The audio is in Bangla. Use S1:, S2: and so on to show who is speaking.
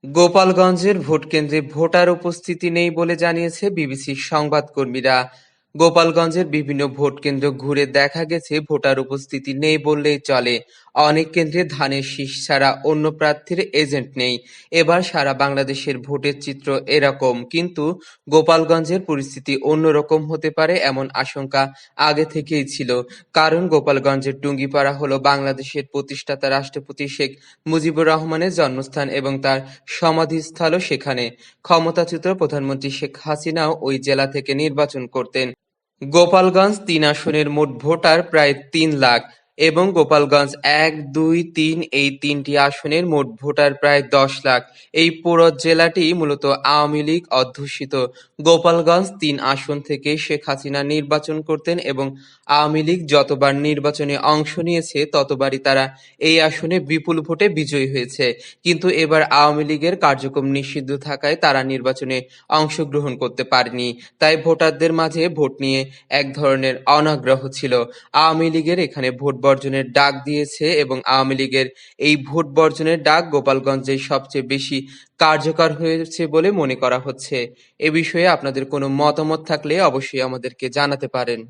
S1: গোপালগঞ্জের ভোটকেন্দ্রে ভোটার উপস্থিতি নেই বলে জানিয়েছে বিবিসির সংবাদকর্মীরা। গোপালগঞ্জের বিভিন্ন ভোটকেন্দ্র ঘুরে দেখা গেছে ভোটার উপস্থিতি নেই বললেই চলে। অনেক কেন্দ্রে ধানের শীষ ছাড়া অন্য প্রার্থীর এজেন্ট নেই। এবার সারা বাংলাদেশের ভোটের চিত্র এরকম, কিন্তু গোপালগঞ্জের পরিস্থিতি অন্যরকম হতে পারে এমন আশঙ্কা আগে থেকেই ছিল। কারণ গোপালগঞ্জের টুঙ্গিপাড়া হলো বাংলাদেশের প্রতিষ্ঠাতা রাষ্ট্রপতি শেখ মুজিবুর রহমানের জন্মস্থান এবং তার সমাধিস্থলও সেখানে। ক্ষমতাচ্যুত প্রধানমন্ত্রী শেখ হাসিনাও ওই জেলা থেকে নির্বাচন করতেন। গোপালগঞ্জ ৩ আসনের মোট ভোটার প্রায় ৩ লাখ এবং গোপালগঞ্জ ১, ২, ৩ এই ৩টি আসনের মোট ভোটার প্রায় ১০ লাখ। এই পুরো জেলাটি মূলত আওয়ামী লীগ অধ্যুষিত। গোপালগঞ্জ ৩ আসন থেকে শেখ হাসিনা নির্বাচন করতেন এবং আওয়ামী লীগ যতবার নির্বাচনে অংশ নিয়েছে ততবারই তারা এই আসনে বিপুল ভোটে বিজয়ী হয়েছে। কিন্তু এবার আওয়ামী লীগের কার্যক্রম নিষিদ্ধ থাকায় তারা নির্বাচনে অংশগ্রহণ করতে পারেনি। তাই ভোটারদের মাঝে ভোট নিয়ে এক ধরনের অনাগ্রহ ছিল। আওয়ামী লীগের এখানে ভোট বর্জনের ডাক দিয়েছে এবং আওয়ামী লীগের এই ভোট বর্জনের ডাক গোপালগঞ্জে সবচেয়ে বেশি কার্যকর হয়েছে বলে মনে করা হচ্ছে। এ বিষয়ে আপনাদের কোনো মতামত থাকলে অবশ্যই আমাদেরকে জানাতে পারেন।